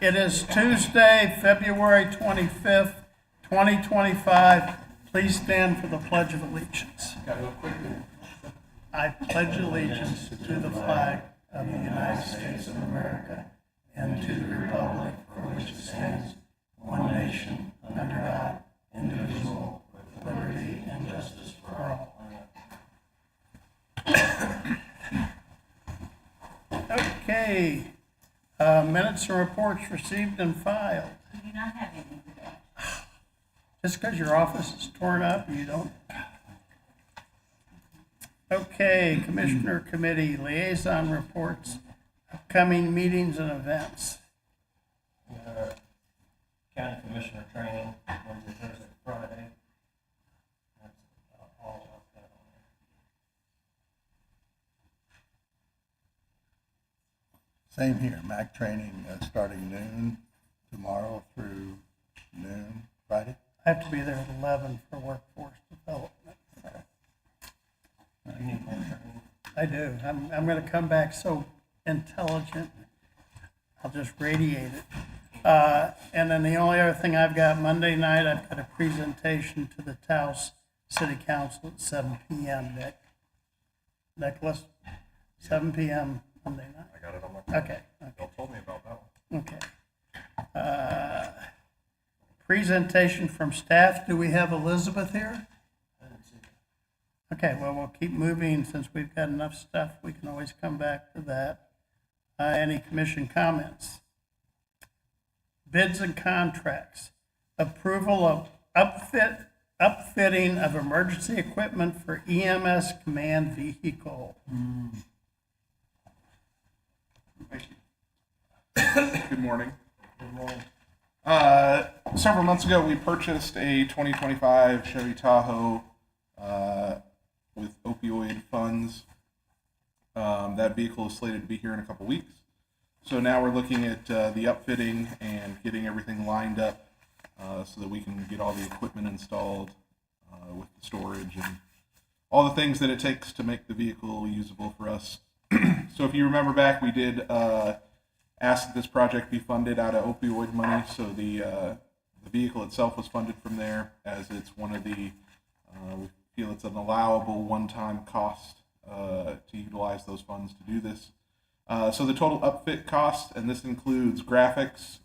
It is Tuesday, February 25th, 2025. Please stand for the Pledge of Allegiance. I pledge allegiance to the flag of the United States of America and to the republic for which it stands, one nation, under God, indivisible, with liberty and justice for all. Okay. Minutes and reports received and filed. We do not have any today. Just because your office is torn up, you don't. Okay, Commissioner Committee Liaison Reports, upcoming meetings and events. County Commissioner training, Wednesday, Thursday, Friday. That's all I've got on there. Same here, MAC training starting noon tomorrow through noon Friday. I have to be there at 11 for workforce development. You need more training. I do. I'm going to come back so intelligent, I'll just radiate it. And then the only other thing I've got, Monday night, I've got a presentation to the Taos City Council at 7 p.m. Nicholas, 7 p.m. Monday night. I got it on my phone. Okay. Y'all told me about that one. Okay. Presentation from staff. Do we have Elizabeth here? I didn't see that. Okay, well, we'll keep moving since we've got enough stuff. We can always come back to that. Any commission comments? Bids and contracts. Approval of upfitting of emergency equipment for EMS command vehicle. Thank you. Good morning. Good morning. Several months ago, we purchased a 2025 Chevy Tahoe with opioid funds. That vehicle is slated to be here in a couple weeks. So now we're looking at the upfitting and getting everything lined up so that we can get all the equipment installed with the storage and all the things that it takes to make the vehicle usable for us. So if you remember back, we did ask that this project be funded out of opioid money. So the vehicle itself was funded from there, as it's one of the, we feel it's an allowable one-time cost to utilize those funds to do this. So the total upfit cost, and this includes graphics,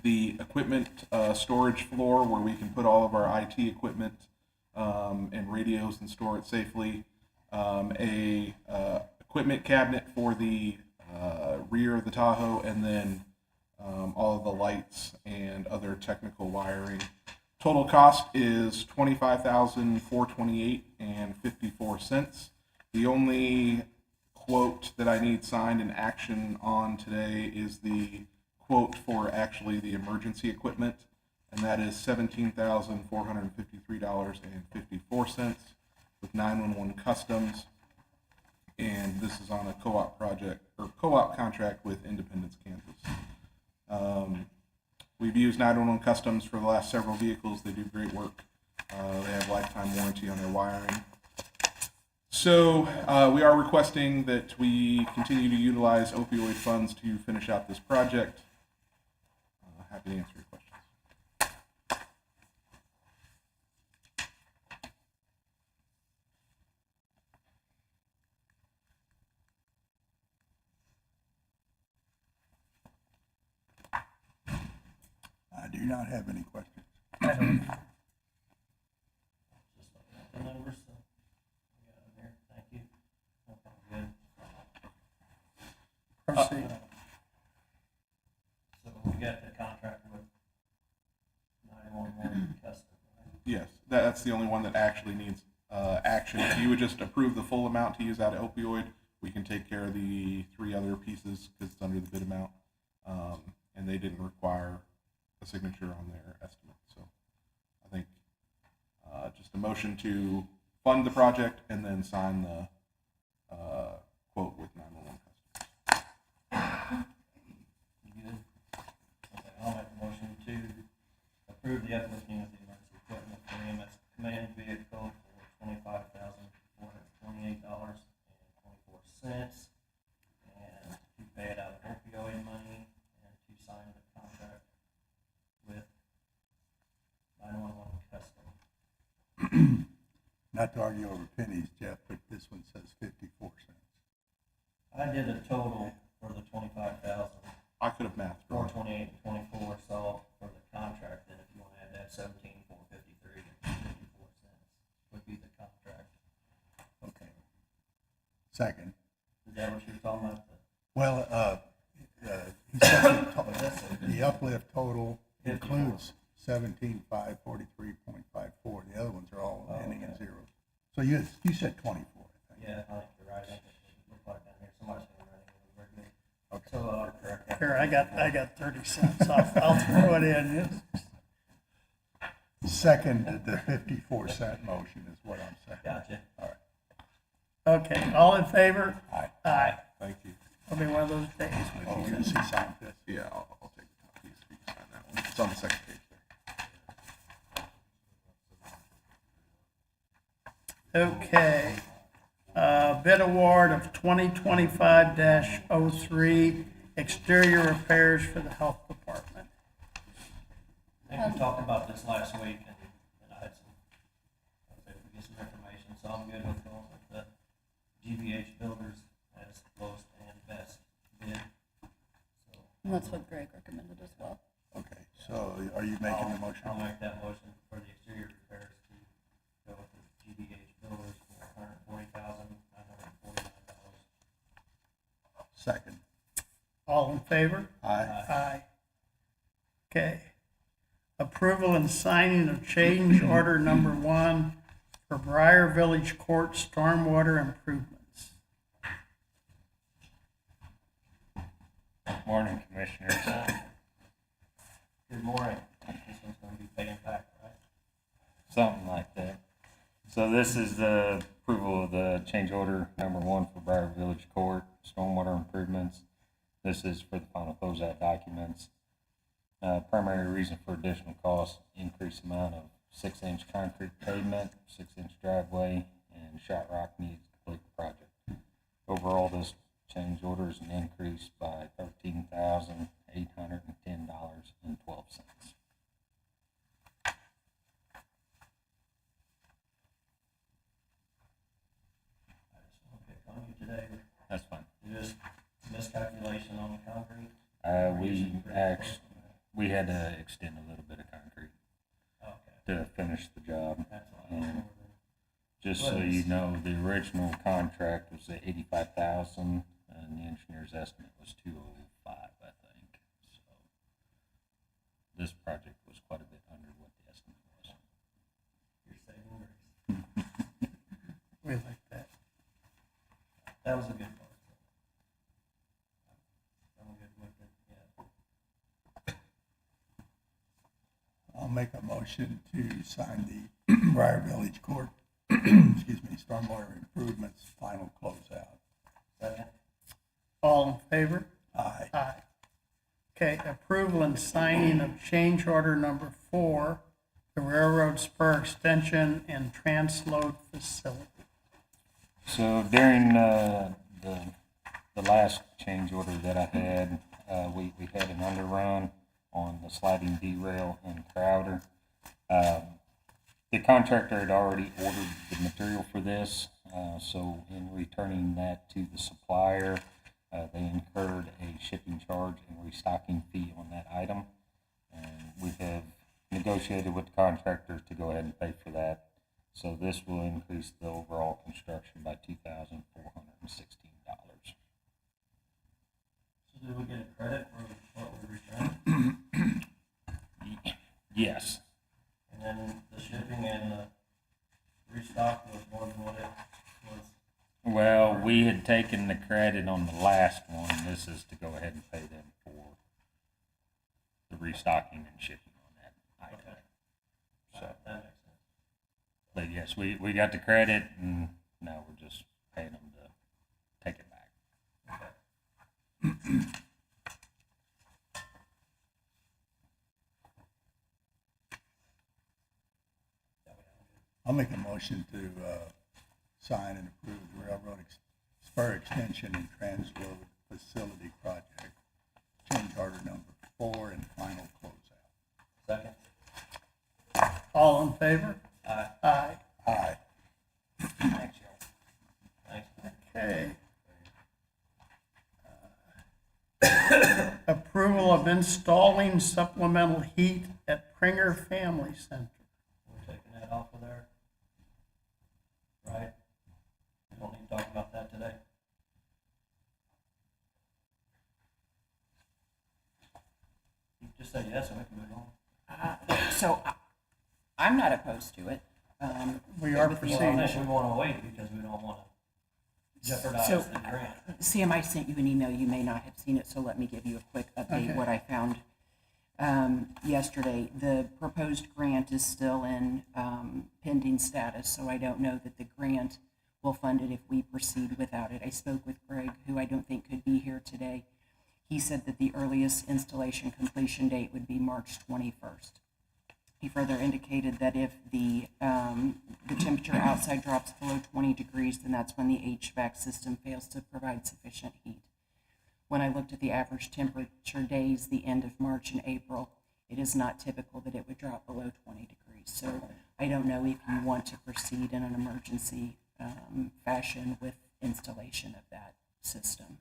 the equipment storage floor where we can put all of our IT equipment and radios and store it safely, a equipment cabinet for the rear of the Tahoe, and then all of the lights and other technical wiring. Total cost is $25,428 and 54 cents. The only quote that I need signed and action on today is the quote for actually the emergency equipment, and that is $17,453.54 with 911 Customs. And this is on a co-op project or co-op contract with Independence, Kansas. We've used 911 Customs for the last several vehicles. They do great work. They have lifetime warranty on their wiring. So we are requesting that we continue to utilize opioid funds to finish out this project. Happy to answer your questions. I do not have any questions. I don't. Just looking at the numbers, so we got them here. Thank you. Okay, good. Proceed. So we got the contract with 911 Custom, right? Yes, that's the only one that actually needs action. If you would just approve the full amount to use out of opioid, we can take care of the three other pieces because it's under the bid amount. And they didn't require a signature on their estimate. So I think just a motion to fund the project and then sign the quote with 911 Customs. You good? Okay, I'll make a motion to approve the uplifting of the emergency equipment for EMS command vehicle for $25,428.24, and to pay it out of opioid money, and Not to argue over pennies, Jeff, but this one says 54 cents. I did a total for the 25,000, I could have mathed wrong. 428 and 24, so for the contract, then if you want to add that 17,453 and 54 cents would be the contract. Okay. Second. Is that what you're talking about? Well, he said the uplift total includes 17,543.54. The other ones are all ending in zeros. So you said 24, I think. Yeah, I think you're right. I think it looked like down here, somebody's handwriting was very good. Okay. So, correct that. Here, I got 30 cents. I'll throw it in. Second, the 54-cent motion is what I'm saying. Gotcha. All right. Okay, all in favor? Aye. Aye. Thank you. It'll be one of those days. Oh, we're gonna see sign this. Yeah, I'll take the top piece so you can sign that one. It's on the second page there. Okay. Bid award of 2025-03 exterior repairs for the health department. I think we talked about this last week, and I had some, I was able to get some information, so I'm good with going with the GBH Builders as lowest and best bid. So, And that's what Greg recommended as well. Okay, so are you making the motion? I'll make that motion for the exterior repairs to go with the GBH Builders for $140,949. Second. All in favor? Aye. Aye. Okay. Approval and signing of change order number 1 for Briar Village Court stormwater improvements. Morning, Commissioners. Good morning. This one's gonna be paying back, right? Something like that. So this is the approval of the change order number 1 for Briar Village Court, stormwater improvements. This is for the final closeout documents. Primary reason for additional cost, increased amount of 6-inch concrete pavement, 6-inch driveway, and shot rock needed to complete the project. Overall, this change order is an increase by $13,810.12. I just wanna pick on you today. That's fine. Just miscalculation on the concrete. We had to extend a little bit of concrete Okay, to finish the job. that's all. And just so you know, the original contract was at 85,000, and the engineer's estimate was 205, I think. So this project was quite a bit under what the estimate was. You're saving grace. We like that. That was a good part. I'm good with it, yeah. I'll make a motion to sign the Briar Village Court, excuse me, stormwater improvements final closeout. Second? All in favor? Aye. Aye. Okay, approval and signing of change order number 4, the railroad spur extension and transload facility. So during the last change order that I had, we had an underrun on the sliding derail in Crowder. The contractor had already ordered the material for this, so in returning that to the supplier, they incurred a shipping charge and restocking fee on that item. And we have negotiated with the contractor to go ahead and pay for that. So this will increase the overall construction by $2,416. So did we get a credit for what we returned? Yes. And then the shipping and the restock was more than what it was. Well, we had taken the credit on the last one. This is to go ahead and pay them for the restocking and shipping on that item. Okay. So, That makes sense. but yes, we got the credit, and now we're just paying them to take it back. Okay. I'll make a motion to sign and approve the railroad spur extension and transload facility project, change order number 4 and final closeout. Second? All in favor? Aye. Aye. Approval of installing supplemental heat at Pringer Family Center. We're taking that off of there. Right? We don't need to talk about that today. You can just say yes and we can move on. So I'm not opposed to it. We are With the- Well, proceeding. unless we want to wait because we don't want to jeopardize So- the grant. Sam, I sent you an email. You may not have seen it, so let me give you a quick update Okay. what I found yesterday. The proposed grant is still in pending status, so I don't know that the grant will fund it if we proceed without it. I spoke with Greg, who I don't think could be here today. He said that the earliest installation completion date would be March 21st. He further indicated that if the temperature outside drops below 20 degrees, then that's when the HVAC system fails to provide sufficient heat. When I looked at the average temperature days, the end of March and April, it is not typical that it would drop below 20 degrees. So I don't know if you want to proceed in an emergency fashion with installation of that system.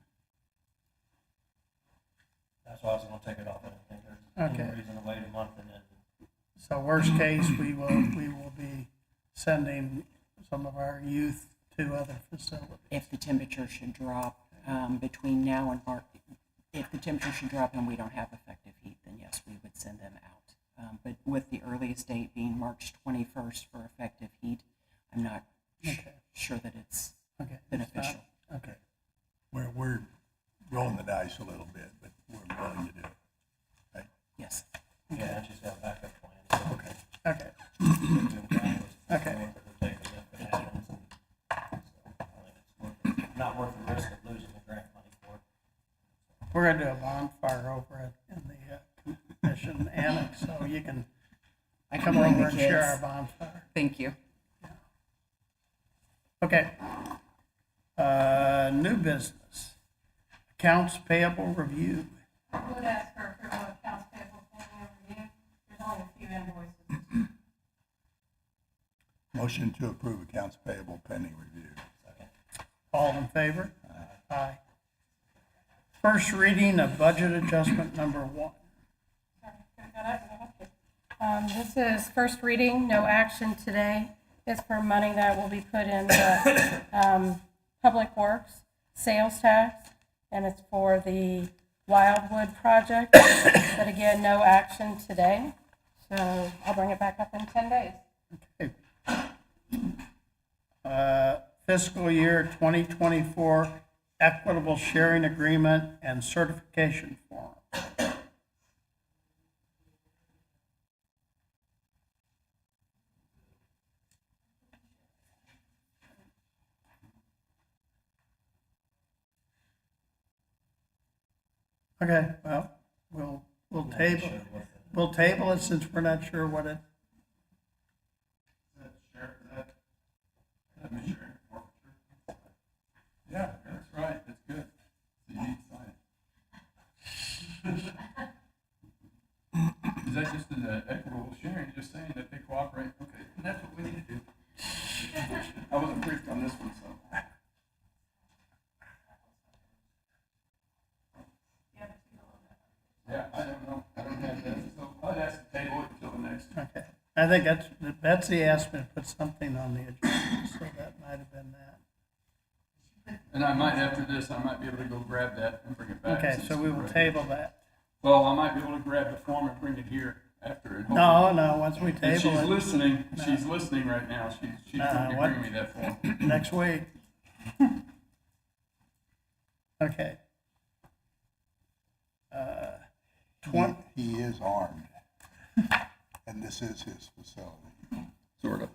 That's why I was going to take it off. I don't think there's Okay. any reason to wait a month and then. So worst case, we will be sending some of our youth to other facilities. If the temperature should drop between now and March, if the temperature should drop and we don't have effective heat, then yes, we would send them out. But with the earliest date being March 21st for effective heat, I'm not Okay. sure that it's Okay. beneficial. Okay. We're rolling the dice a little bit, but we're willing to do it. Right? Yes. Yeah, and she's got a backup plan. So Okay. Okay. okay. Worth it to take a look if it happens. And so I think it's worth it. Not worth the risk of losing the grant money for it. We're gonna do a bonfire over in the commission annex, so you can I come bring over the and share our kids. bonfire. Thank you. Okay. New business. Accounts payable review. I would ask for approval of accounts payable pending review. There's only a few invoices. Motion to approve accounts payable pending review. All in favor? Aye. First reading of budget adjustment number 1. This is first reading, no action today. It's for money that will be put in the Public Works sales tax, and it's for the Wildwood project. But again, no action today, so I'll bring it back up in 10 days. Fiscal year 2024 equitable sharing agreement and certification form. Okay, well, we'll table it since we're not sure what it. Yeah, that's right, that's good. So you need to sign it. Is that just an equitable sharing, just saying that they cooperate? Okay, and that's what we need to do. I wasn't briefed on this one, so. Yeah, I don't know, I don't have that, so I'd ask to table it until the next. Okay, I think that's, Betsy asked me to put something on the agenda, so that might have been that. And I might, after this, I might be able to go grab that and bring it back. Okay, since so we it's will ready. table that. Well, I might be able to grab the form and bring it here after it. No, once we And table she's it, listening, she's listening right now, she's No, going to what- bring me that form. next week. Okay. He is armed, and this is his facility. Sort of.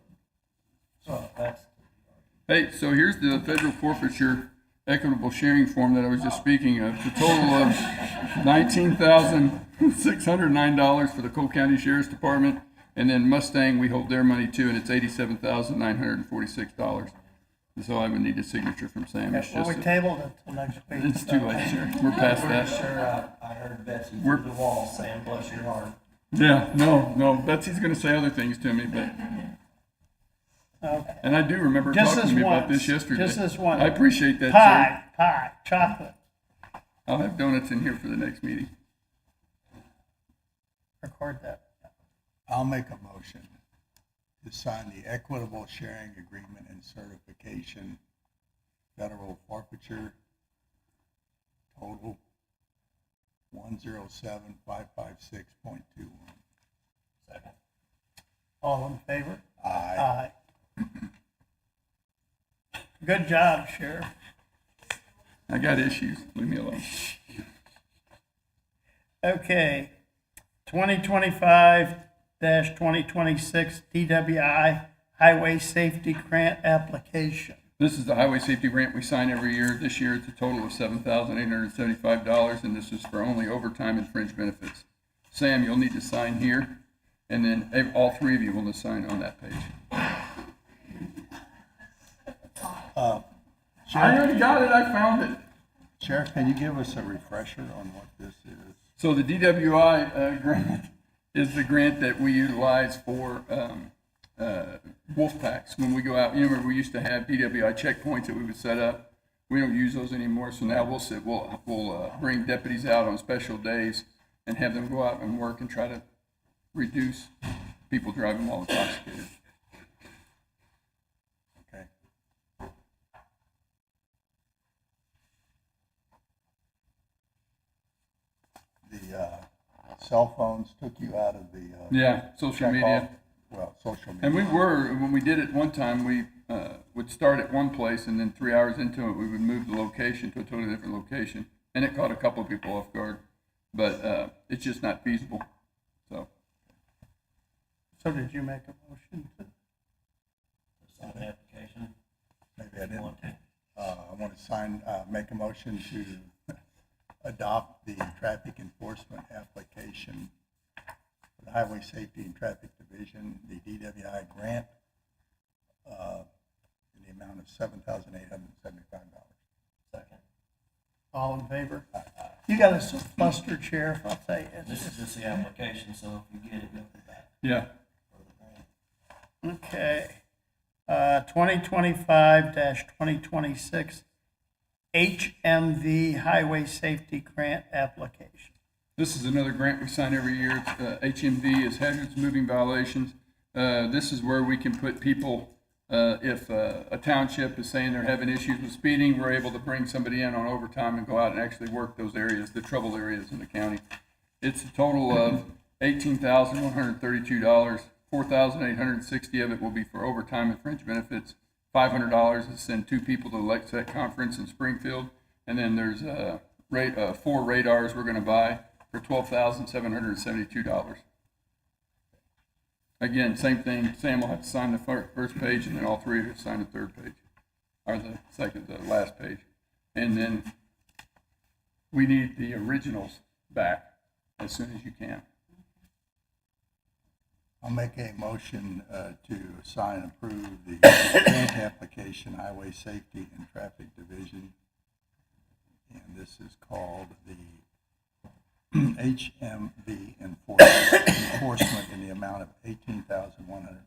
So that's, Hey, so here's the federal forfeiture equitable sharing form that I was just speaking of. It's a total of $19,609 for the Cole County Sheriff's Department, and then Mustang, we hold their money too, and it's $87,946. And so I would need a signature from Sam. It's Well, we just, tabled it till next week. it's too late, sir. We're past pretty that. sure I heard Betsy We're- through the wall saying, bless your heart. Yeah, no, Betsy's gonna say other things to me, but, Okay. and I do remember Just talking this to me about once. this yesterday. Just this once. I appreciate that, sir. Pie, chocolate. I'll have donuts in here for the next meeting. Record that. I'll make a motion to sign the equitable sharing agreement and certification, federal forfeiture, total 107,556.21. Second. All in favor? Aye. Good job, Sheriff. I got issues, leave me alone. Okay, 2025-2026 DWI Highway Safety Grant Application. This is the highway safety grant we sign every year. This year, it's a total of $7,875, and this is for only overtime and fringe benefits. Sam, you'll need to sign here, and then all three of you will need to sign on that page. I already got it, I found it. Sheriff, can you give us a refresher on what this is? So the DWI grant is the grant that we utilize for wolf packs. When we go out, you remember we used to have DWI checkpoints that we would set up. We don't use those anymore, so now we'll bring deputies out on special days and have them go out and work and try to reduce people driving while intoxicated. Okay. The cell phones took you out of the. Yeah, social media. checkoff? Well, social media. And when we did it one time, we would start at one place and then 3 hours into it, we would move the location to a totally different location. And it caught a couple of people off guard, but it's just not feasible. So, So did you make a motion to? Sign the application. Maybe I If you didn't. want to. I want to make a motion to adopt the traffic enforcement application for the Highway Safety and Traffic Division, the DWI grant, in the amount of $7,875. Second. All in favor? You got us so flustered, Sheriff, I'll tell you. It's This is just- just the application, so if you get it, you'll come back yeah. for the grant. Okay. 2025-2026 HMV Highway Safety Grant Application. This is another grant we sign every year. It's, HMV is hazardous moving violations. This is where we can put people, if a township is saying they're having issues with speeding, we're able to bring somebody in on overtime and go out and actually work those areas, the trouble areas in the county. It's a total of $18,132. $4,860 of it will be for overtime and fringe benefits. $500 is send 2 people to the Lexec conference in Springfield, and then there's 4 radars we're going to buy for $12,772. Again, same thing. Sam will have to sign the first page, and then all 3 of you sign the third page, or the last page, and then we need the originals back as soon as you can. I'll make a motion to sign and approve the grant application, Highway Safety and Traffic Division. And this is called the HMV enforcement in the amount of $18,132.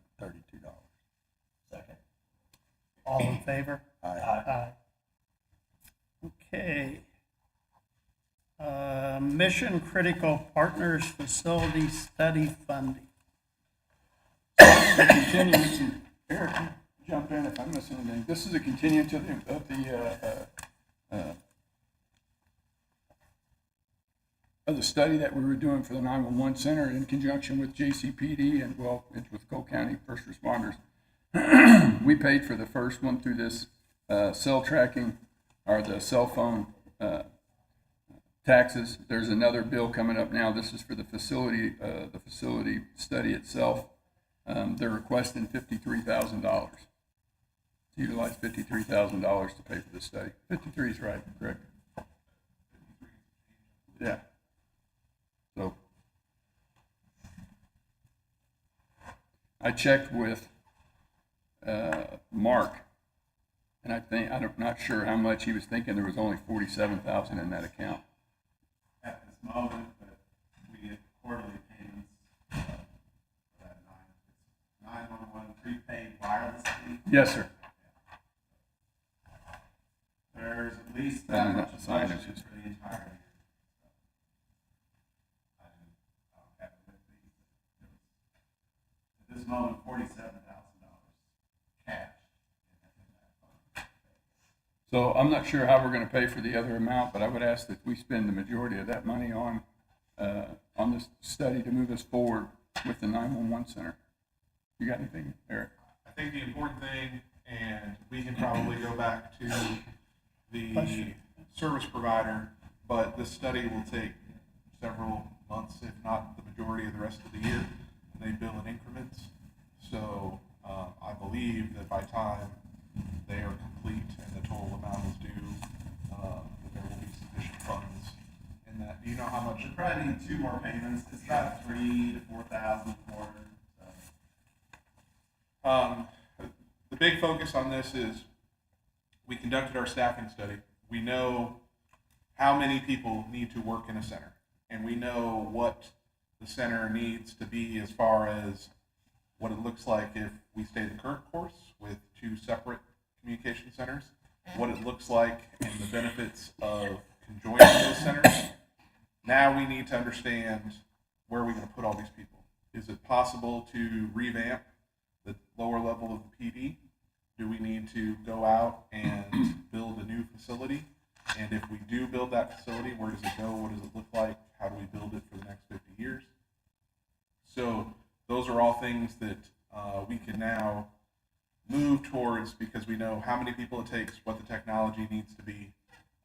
Second. All in favor? Aye. Okay. Mission Critical Partners Facility Study Funding. Continuance, and Eric, you jump in if I'm missing anything. This is a continuance of the study that we were doing for the 911 center in conjunction with JCPD and, well, it's with Cole County First Responders. We paid for the first one through this cell tracking, or the cell phone taxes. There's another bill coming up now. This is for the facility study itself. They're requesting $53,000. To utilize $53,000 to pay for this study. 53 is right, correct? Yeah. So I checked with Mark, and I'm not sure how much he was thinking. There was only $47,000 in that account. At this moment, but we get quarterly payments for that 911 prepaid wireless fee. Yes, sir. There's at least That that is much not signed, budgeted it's just- for the entire moment $47,000 cash in that fund. So I'm not sure how we're gonna pay for the other amount, but I would ask that we spend the majority of that money on this study to move us forward with the 911 center. You got anything, Eric? I think the important thing, and we can probably go back to the service provider, but this study will take several months, if not the majority of the rest of the year. And they bill in increments. So I believe that by time they are complete and the total amount is due, that there will be sufficient funds in that. Do you know how much? We probably need 2 more payments. It's about 3,000 to 4,000 a quarter. So. The big focus on this is we conducted our staffing study. We know how many people need to work in a center, and we know what the center needs to be as far as what it looks like if we stay the current course with 2 separate communication centers, what it looks like and the benefits of conjoining those centers. Now we need to understand where we're going to put all these people. Is it possible to revamp the lower level of the PD? Do we need to go out and build a new facility? And if we do build that facility, where does it go? What does it look like? How do we build it for the next 50 years? So those are all things that we can now move towards because we know how many people it takes, what the technology needs to be,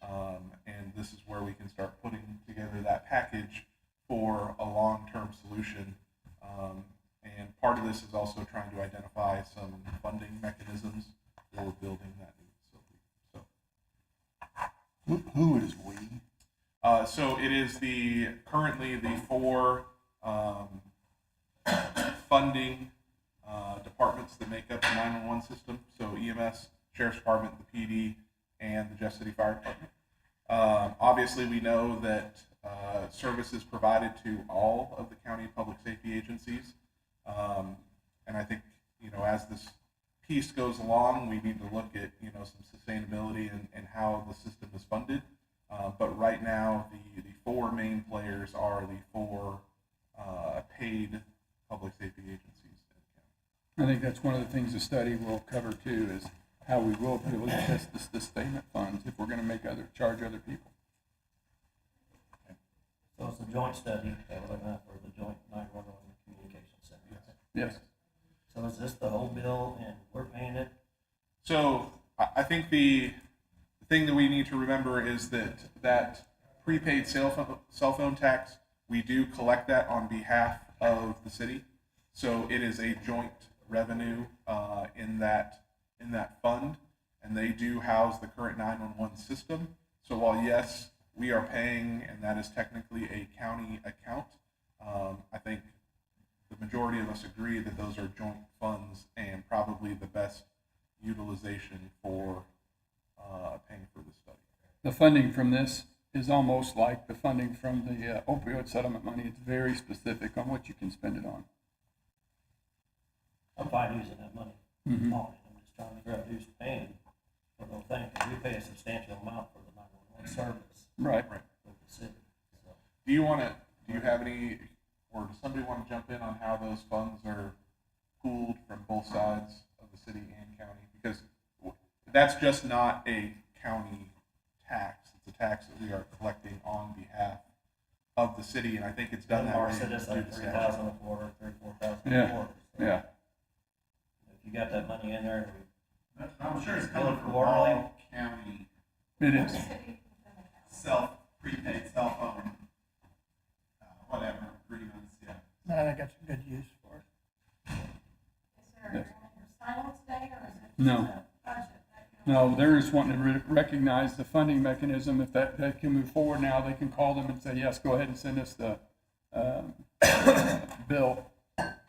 and this is where we can start putting together that package for a long-term solution. And part of this is also trying to identify some funding mechanisms for building that new facility. So, Who is we? so it is currently the 4 funding departments that make up the 911 system. So EMS, Sheriff's Department, the PD, and the Jeff City Fire Department. Obviously, we know that service is provided to all of the county public safety agencies. And I think, as this piece goes along, we need to look at, some sustainability and how the system is funded. But right now, the 4 main players are the 4 paid public safety agencies. I think that's one of the things the study will cover too, is how we will be able to test the sustainment funds if we're gonna charge other people. So it's a joint study that we're looking at for the joint 911 communication center. Yes. So is this the whole bill and we're paying it? So I think the thing that we need to remember is that prepaid cell phone tax, we do collect that on behalf of the city. So it is a joint revenue in that fund, and they do house the current 911 system. So while yes, we are paying, and that is technically a county account, I think the majority of us agree that those are joint funds and probably the best utilization for paying for the study. The funding from this is almost like the funding from the opioid settlement money. It's very specific on what you can spend it on. I'm fine using that money Mhm. on it. I'm just trying to figure out who's paying for the thing, because we pay a substantial amount for the 911 service Right. with the city. So, Do you have any, or does somebody want to jump in on how those funds are pooled from both sides of the city and county? Because that's just not a county tax. It's a tax that we are collecting on behalf of the city, and I think it's done that Denmark way. said it's due like to 3,000 a quarter, 4,000 Yeah. a quarter. So Yeah. if you got that money in there, I'm sure it's Bill coming from quarterly. all county It is. prepaid cell phone, whatever, agreements, yeah. I think that's a good use for it. Is there a grant or silence day, or is it just No. a budget? No, they're just wanting to recognize the funding mechanism. If that can move forward now, they can call them and say, yes, go ahead and send us the bill.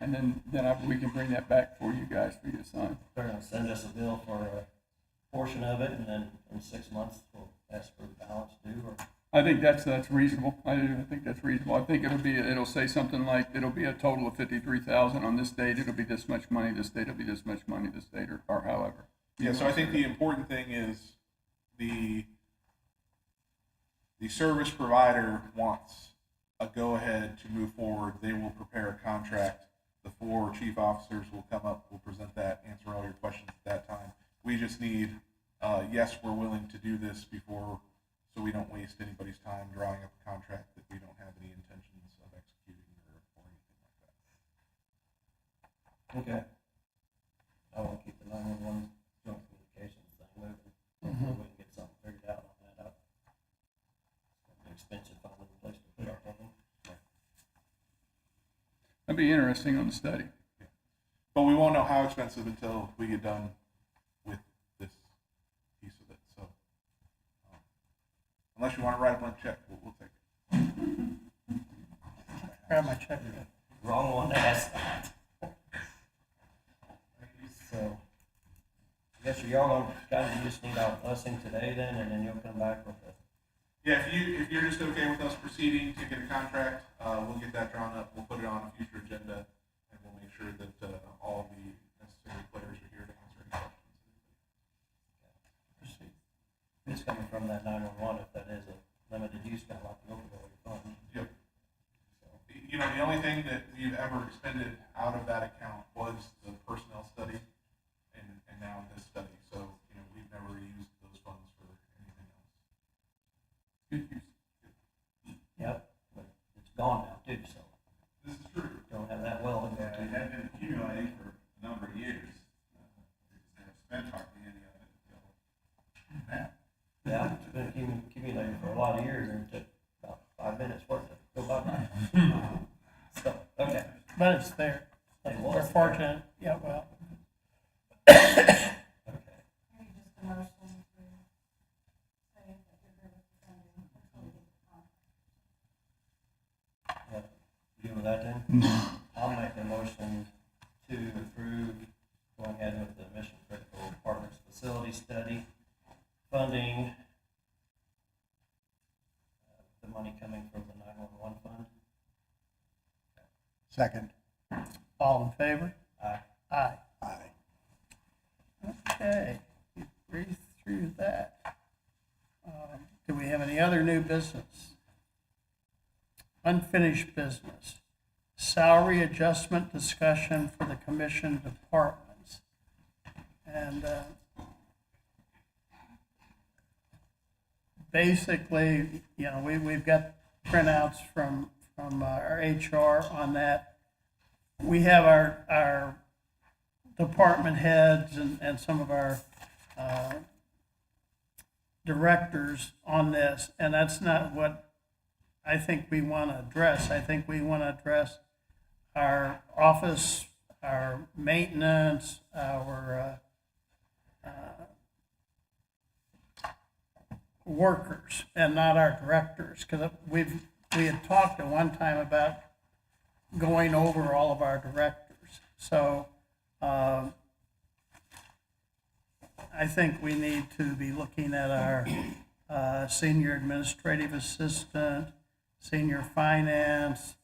And then we can bring that back for you guys for you to sign. they're gonna send us a bill for a portion of it, and then in 6 months, we'll ask for the balance due, or I think that's reasonable. I think that's reasonable. I think it'll say something like, it'll be a total of 53,000 on this date. It'll be this much money, this date will be this much money, this date, or however. Yeah, so I think the important thing is the service provider wants a go-ahead to move forward. They will prepare a contract. The 4 chief officers will come up, will present that, answer all your questions at that time. We just need, yes, we're willing to do this before, so we don't waste anybody's time drawing up a contract that we don't have any intentions of executing or anything like that. Okay. I want to keep the 911 joint communications thing moving. Hopefully we can get something figured out on that. It's gonna be expensive finding a place to put our money. That'd be interesting on the study. But we won't know how expensive until we get done with this piece of it, so. Unless you want to write a blank check, we'll take it. Grab my check. Wrong one to ask that. So, I guess y'all gonna kind of just need our blessing today then, and then you'll come back with it. Yeah, if you're just okay with us proceeding to get a contract, we'll get that drawn up, we'll put it on a future agenda, and we'll make sure that, all the necessary players are here to answer any questions. It's coming from that 911, if that is a limited use, kind of like the opioid fund. Yep. So, You know, the only thing that we've ever expended out of that account was the personnel study and now this study. So, you know, we've never used those funds for anything else. Good use. Yep, but it's gone now too, so This is true. don't have that well to go It to. had been accumulating for a number of years. We just never spent hardly any of it until now. Yeah, it's been accumulating for a lot of years, and it took about 5 minutes for it to go by. So, okay. But it's there. It We're was. fortunate, yeah, well, Okay. Maybe just a motion to say that you're good with the funding until we get the contract. Yeah. You good with that then? I'll make a motion to approve going ahead with the Mission Critical Partners Facility Study, funding the money coming from the 911 fund. Second. all in favor? Aye. Aye. Aye. Okay, we breezed through that. Do we have any other new business? Unfinished business. Salary adjustment discussion for the commission departments. And basically, you know, we've got printouts from our HR on that. We have our department heads and some of our directors on this, and that's not what I think we want to address. I think we want to address our office, our maintenance, our workers, and not our directors, because we had talked at one time about going over all of our directors. So I think we need to be looking at our senior administrative assistant, senior finance,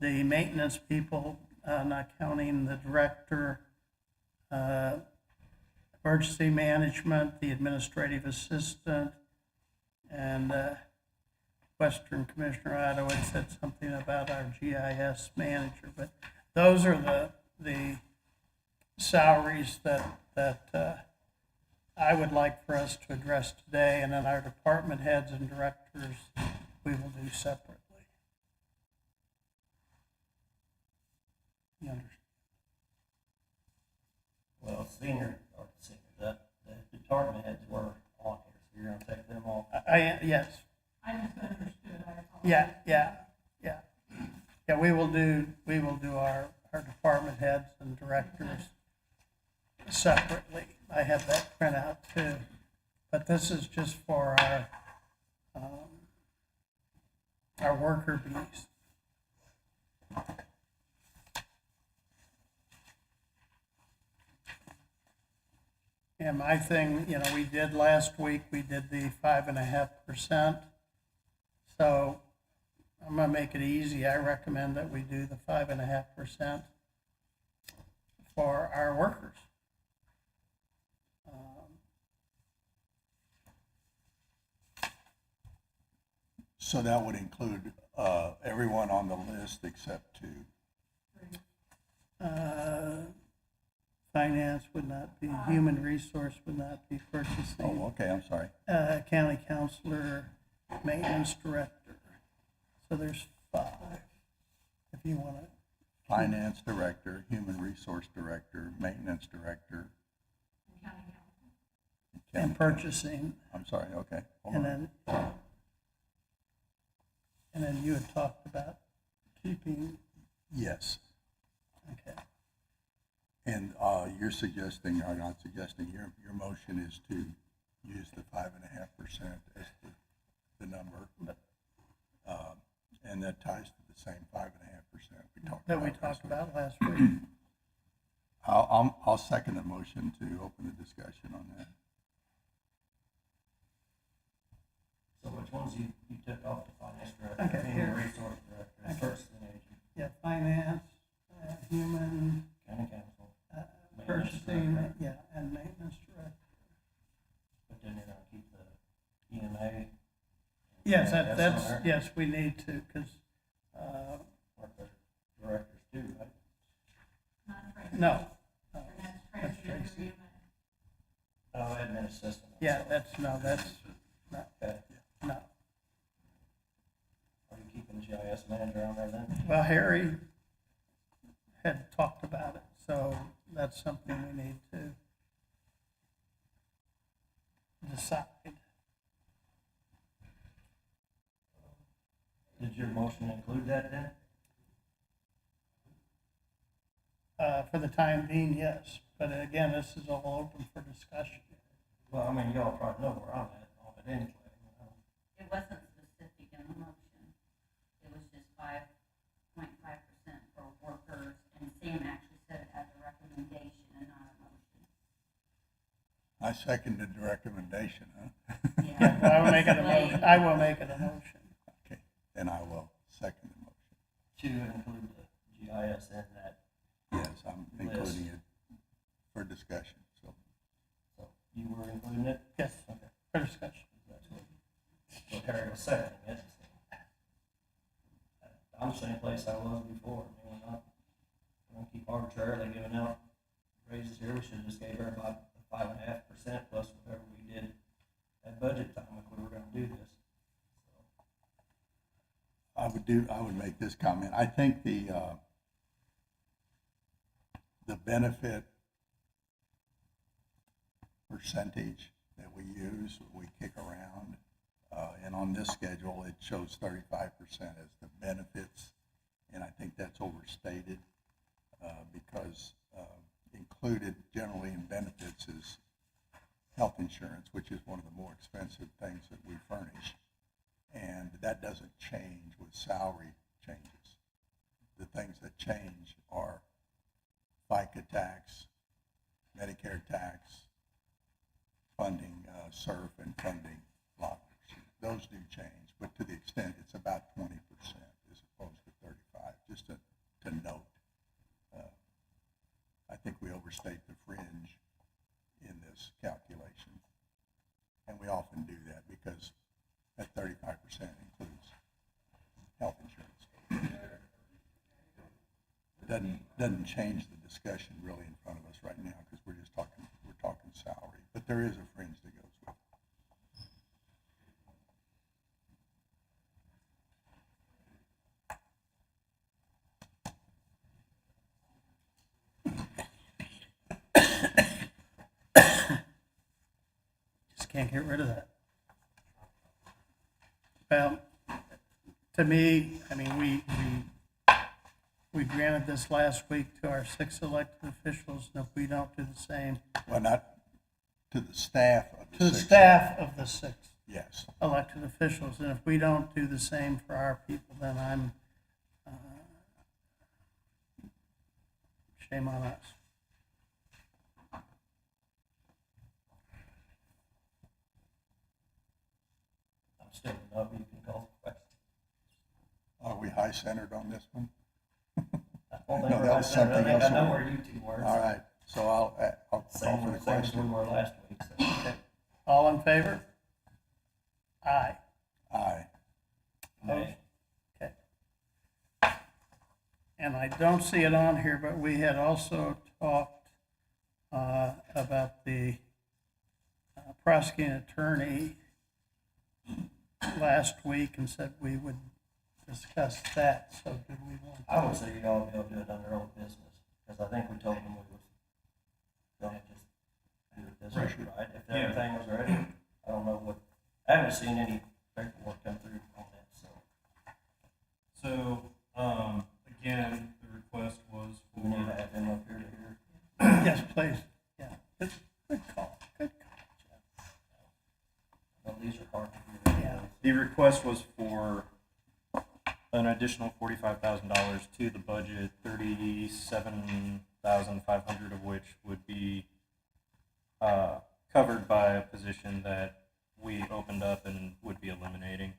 the maintenance people, not counting the director, emergency management, the administrative assistant, and Western Commissioner Otto had said something about our GIS manager, but those are the salaries that I would like for us to address today, and then our department heads and directors, we will do separately. You understand? Well, the department heads were on here, so you're gonna take them off. Yes, I just understood, I apologize. yeah. Yeah, we will do our department heads and directors separately. I have that printout too, but this is just for our worker bees. And my thing, you know, we did last week, we did the 5.5%. So I'm gonna make it easy. I recommend that we do the 5.5% for our workers. So that would include everyone on the list except two. Finance would not be, human resource would not be purchasing. Oh, okay, I'm sorry. County counselor, maintenance director. So there's 5, if you want to, Finance director, human resource director, maintenance director. and purchasing, I'm sorry, okay. Hold and on. then you had talked about keeping, Yes, okay. and you're suggesting, or not suggesting, your motion is to use the 5.5% as the number. And that ties to the same 5.5% we talked about. That we last talked week. about last week. I'll second the motion to open the discussion on that. So which ones you took off the finance Okay, director, here. human resource director, and Okay. purchasing agent, Yeah, finance, human, county council, purchasing, yeah, and maintenance director. but then you're gonna keep the EMA. Yes, That's on that's, there. yes, we need to, because, Or the directors too, right? no. That's Tracy. Oh, admin assistant. Yeah, that's, no, that's, no, Okay, no. are you keeping GIS manager on there then? Well, Harry had talked about it, so that's something we need to decide. Did your motion include that then? For the time being, yes, but again, this is all open for discussion. Well, I mean, y'all probably know where I'm at on it anyway. It wasn't specific in the motion. It was just 5.5% for workers, and Sam actually said it as a recommendation and not a motion. I seconded the recommendation, huh? Yeah, well, I will make it a motion, I will make it a motion. Okay, then I will second the motion. To include the GIS in that, Yes, I'm including it for discussion, so. so you were including it? Yes, Okay, for discussion. that's what Harry was seconding it. I'm the same place I was before, I mean, we don't keep arbitrarily giving out raises here, we should've just gave everybody 5.5% plus whatever we did at budget time if we were gonna do this. I would make this comment. I think the benefit percentage that we use, we kick around, and on this schedule, it shows 35% as the benefits, and I think that's overstated, because included generally in benefits is health insurance, which is one of the more expensive things that we furnish, and that doesn't change with salary changes. The things that change are FICA tax, Medicare tax, funding SURF, and funding lockers. Those do change, but to the extent it's about 20% as opposed to 35. Just to note, I think we overstate the fringe in this calculation, and we often do that because that 35% includes health insurance. Doesn't change the discussion really in front of us right now because we're talking salary, but there is a fringe that goes with it. Just can't get rid of that. Well, to me, I mean, we granted this last week to our 6 elected officials, and if we don't do the same, Well, not to the staff of to the six. staff of the 6 Yes, elected officials, and if we don't do the same for our people, then I'm, shame on us. I'm still no, you can call the question. are we high-centered on this one? Well, No, they were that was last night. I something think else. I know where you two were. All right, so I'll call Same for the as we question. were last week, so. Okay. All in favor? Aye. Aye. Nay. Okay. and I don't see it on here, but we had also talked about the prosecuting attorney last week and said we would discuss that, so did we want to? I would say you all be able to do it under old business, because I think we told them we was gonna just do it this way, right? If everything was ready, I don't know what, I haven't seen any paperwork come through on that, so. So, again, the request was We need to for, have them up here to hear. Yes, please, yeah, good call, good call. Well, these are hard to hear. Yeah. the request was for an additional $45,000 to the budget, 37,500 of which would be covered by a position that we opened up and would be eliminating.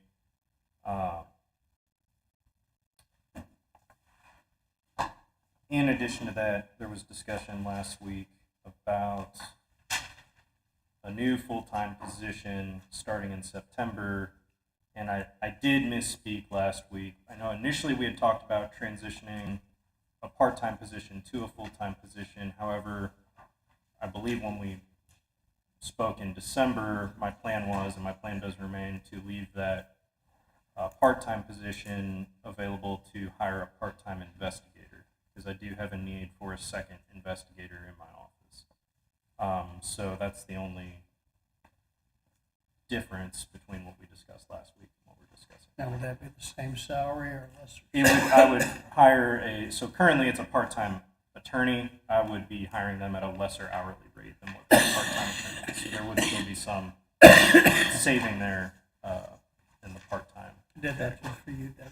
In addition to that, there was discussion last week about a new full-time position starting in September. And I did misspeak last week. I know initially we had talked about transitioning a part-time position to a full-time position. However, I believe when we spoke in December, my plan was, and my plan does remain, to leave that part-time position available to hire a part-time investigator, because I do have a need for a second investigator in my office. So that's the only difference between what we discussed last week and what we're discussing. Now, would that be the same salary or lesser? I would hire so currently it's a part-time attorney. I would be hiring them at a lesser hourly rate than what the part-time attorney is. So there would still be some saving there in the part-time. Did that just for you, Debbie?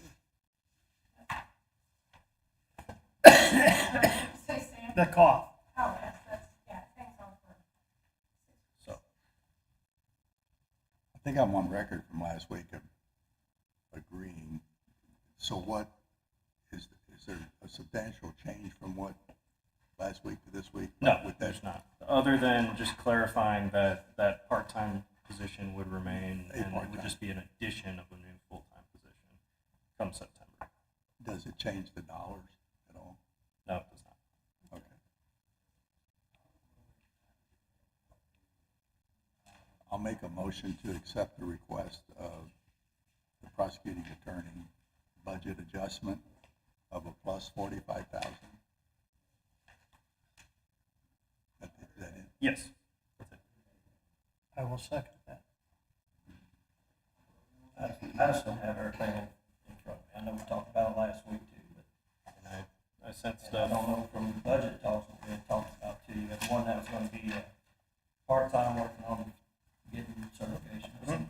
Say Sam. The cough. Oh, that's, yeah, thanks all for. So I think I'm on record from last week of agreeing. So what, is there a substantial change from what last week to this week? no, With that? there's not. Other than just clarifying that that part-time position would remain, A and it part-time. would just be an addition of a new full-time position come September. Does it change the dollars at all? No, it does not. Okay. I'll make a motion to accept the request of the prosecuting attorney budget adjustment of a plus 45,000. Is that it? Yes, that's it. I will second that. I just don't have everything in front of me. I know we talked about it last week too, but And I sent and I stuff. don't know from the budget talks that we had talked about too. You had one that was gonna be part-time working on getting certification or something.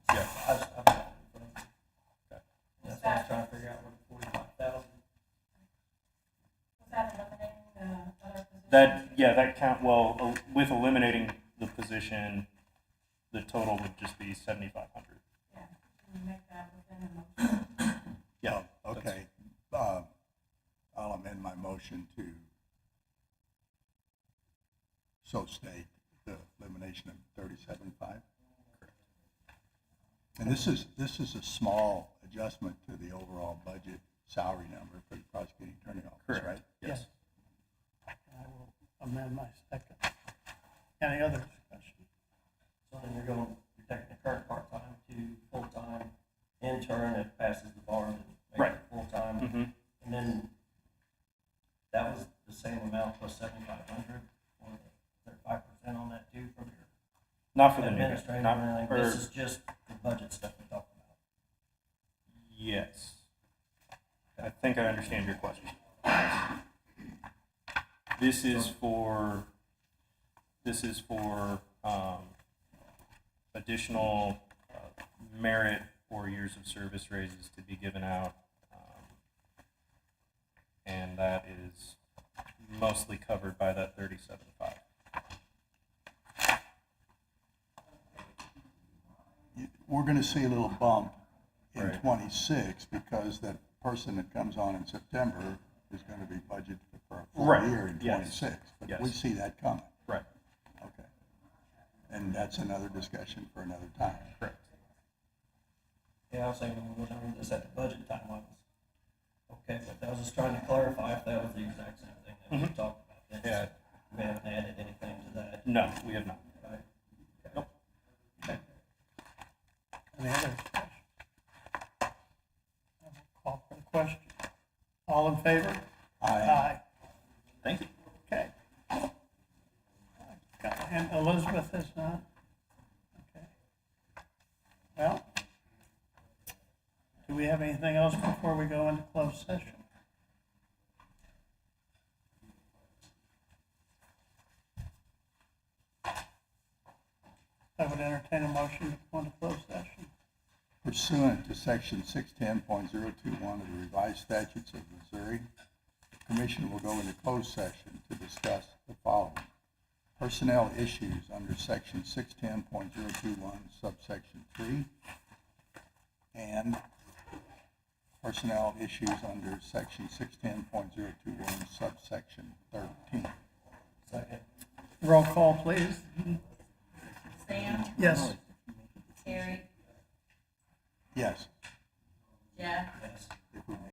Yeah. I've got it in front of me. Okay. That's why I was trying to figure out where the 45,000. Was that eliminating the other position? That count, well, with eliminating the position, the total would just be 7,500. Yeah, can you make that within the motion? Yeah. Oh, okay. I'll amend my motion to so state the elimination of 37.5. And this is a small adjustment to the overall budget salary number for the prosecuting attorney office, right? Yes. I will amend my second. Any other discussion? So then you're taking the current part-time to full-time intern that passes the bar and makes Right. it full-time. Mm-hmm. And then that was the same amount plus 7,500, or is there 5% on that too from your Not for the new, administrator not, or anything? or, This is just the budget stuff we talked about. yes. I think I understand your question. This is for additional merit or years of service raises to be given out. And that is mostly covered by that 37.5. We're gonna see a little bump in Right. 26 because that person that comes on in September is gonna be budgeted for a full Right. year in Yes. 26. But we Yes. see that coming. Right. Okay. And that's another discussion for another time. Correct. Yeah, I was saying when we were doing this at the budget time, I was, okay, but that was the just trying to clarify if that was the exact same thing that we talked about. It's- Yeah. We haven't added anything to that. No, we have not. Right? Any other discussion? I will call for the question. All in favor? Aye. Thank you. Okay. And Elizabeth is not? Okay. Well, do we have anything else before we go into closed session? I would entertain a motion to go into closed session. Pursuant to section 610.021 of the revised statutes of Missouri, the commission will go into closed session to discuss the following: personnel issues under section 610.021 subsection 3, and personnel issues under section 610.021 subsection 13. Second. Roll call, please. Sam, Yes. Terry, Yes. Jeff,